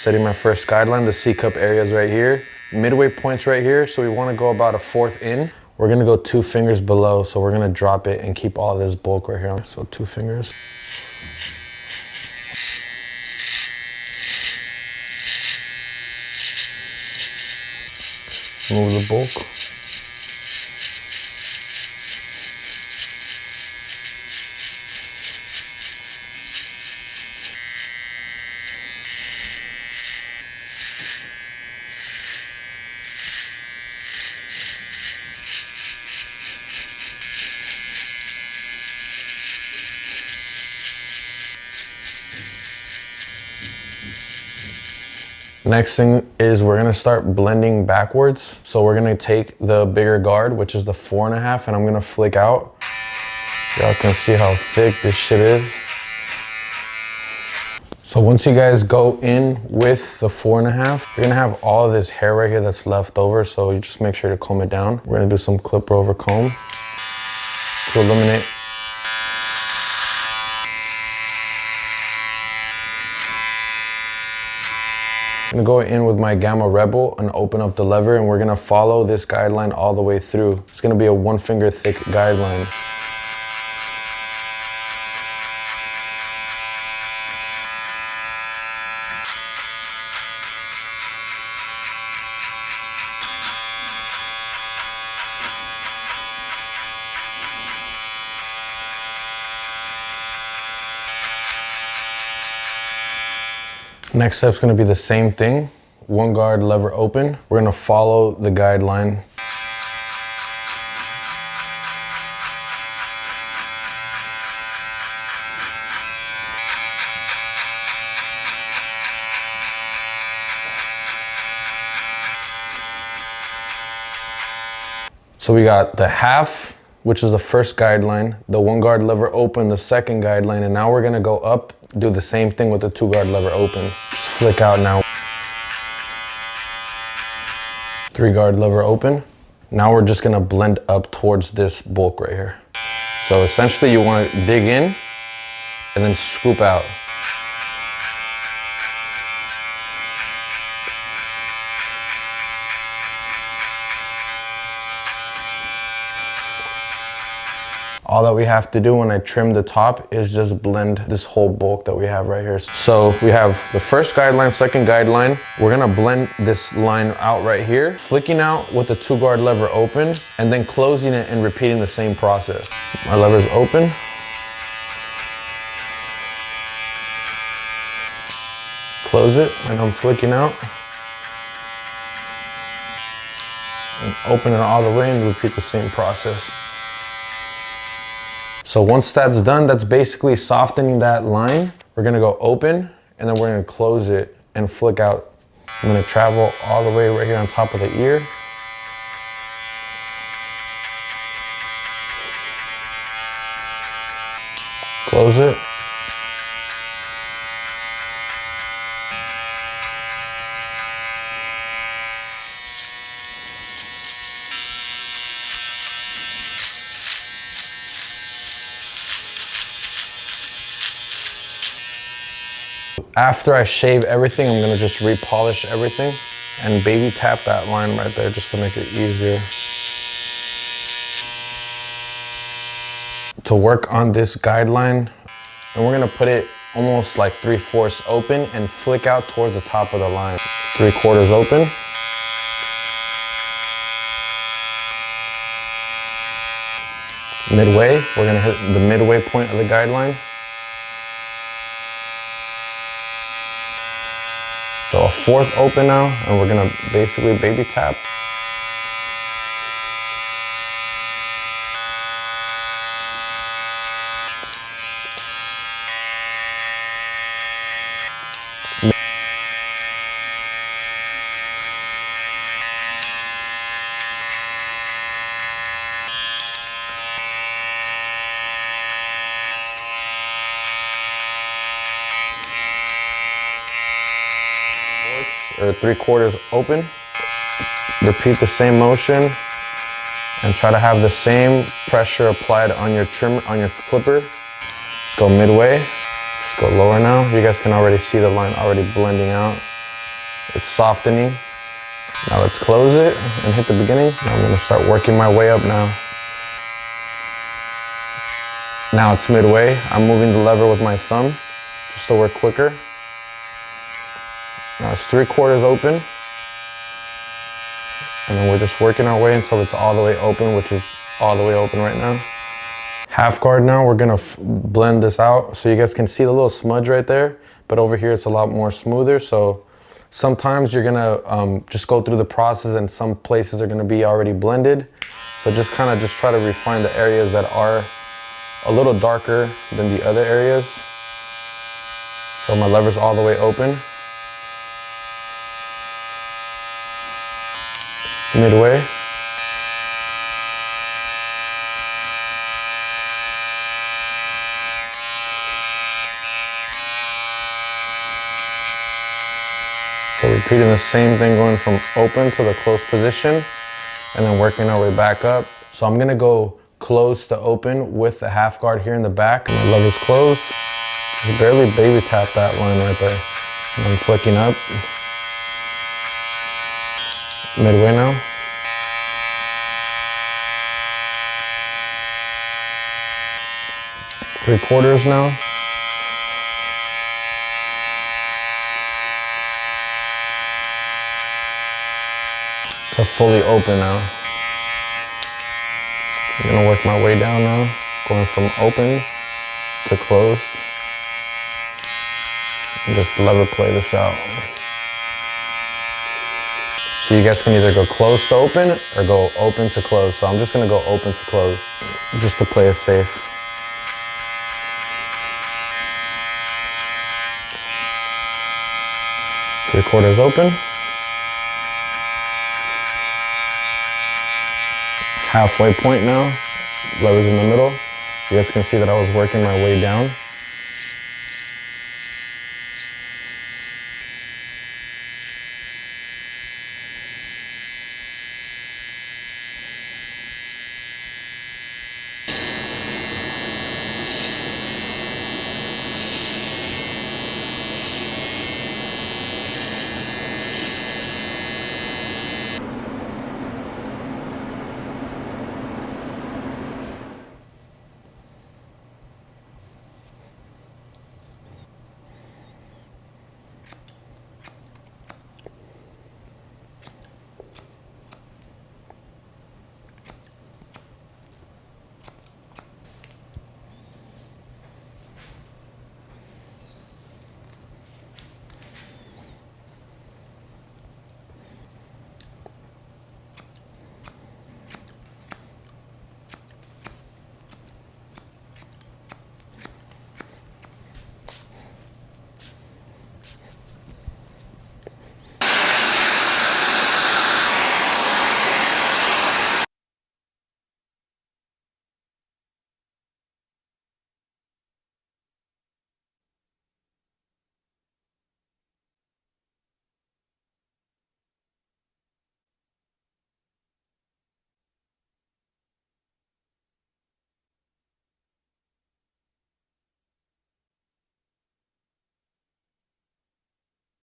Setting my first guideline, the C-cup area is right here. Midway point's right here, so we want to go about a 1/4 in. We're going to go 2 fingers below, so we're going to drop it and keep all this bulk right here. So 2 fingers. Move the bulk. Next thing is we're gonna start blending backwards. So we're gonna take the bigger guard, which is the 4.5, and I'm gonna flick out. Y'all can see how thick this shit is. So once you guys go in with the 4.5, you're gonna have all of this hair right here that's left over, so you just make sure to comb it down. We're gonna do some clipper over comb to eliminate. I'm gonna go in with my Gamma Rebel and open up the lever, and we're gonna follow this guideline all the way through. It's gonna be a 1 finger thick guideline. Next step's gonna be the same thing. 1 guard lever open. We're gonna follow the guideline. So we got the half, which is the first guideline, the 1 guard lever open, the second guideline, and now we're gonna go up, do the same thing with the 2 guard lever open. Just flick out now. 3 guard lever open. Now we're just gonna blend up towards this bulk right here. So essentially you wanna dig in and then scoop out. All that we have to do when I trim the top is just blend this whole bulk that we have right here. So we have the first guideline, second guideline. We're gonna blend this line out right here, flicking out with the 2 guard lever open, and then closing it and repeating the same process. My lever's open. Close it, and I'm flicking out. And open it all the way and repeat the same process. So once that's done, that's basically softening that line. We're gonna go open, and then we're gonna close it and flick out. I'm gonna travel all the way right here on top of the ear. Close it. After I shave everything, I'm gonna just repolish everything and baby tap that line right there just to make it easier. To work on this guideline, and we're gonna put it almost like 3/4 open and flick out towards the top of the line. 3/4 open. Midway, we're gonna hit the midway point of the guideline. So a 1/4 open now, and we're gonna basically baby tap. Or 3/4 open. Repeat the same motion and try to have the same pressure applied on your trim, on your clipper. Just go midway, just go lower now. You guys can already see the line already blending out. It's softening. Now let's close it and hit the beginning. Now I'm gonna start working my way up now. Now it's midway. I'm moving the lever with my thumb just to work quicker. Now it's 3/4 open. And then we're just working our way until it's all the way open, which is all the way open right now. Half guard now, we're gonna blend this out so you guys can see the little smudge right there, but over here it's a lot more smoother. So sometimes you're gonna just go through the process and some places are gonna be already blended. So just kind of just try to refine the areas that are a little darker than the other areas. So my lever's all the way open. Midway. So repeating the same thing, going from open to the closed position and then working our way back up. So I'm gonna go close to open with the half guard here in the back. My lever's closed. You barely baby tap that line right there. And I'm flicking up. Midway now. Three-quarters now. To fully open now. I'm gonna work my way down now, going from open to closed. And just lever play this out. So you guys can either go close to open or go open to close. So I'm just gonna go open to close, just to play it safe. Three-quarters open. Halfway point now, lever's in the middle. You guys can see that I was working my way down.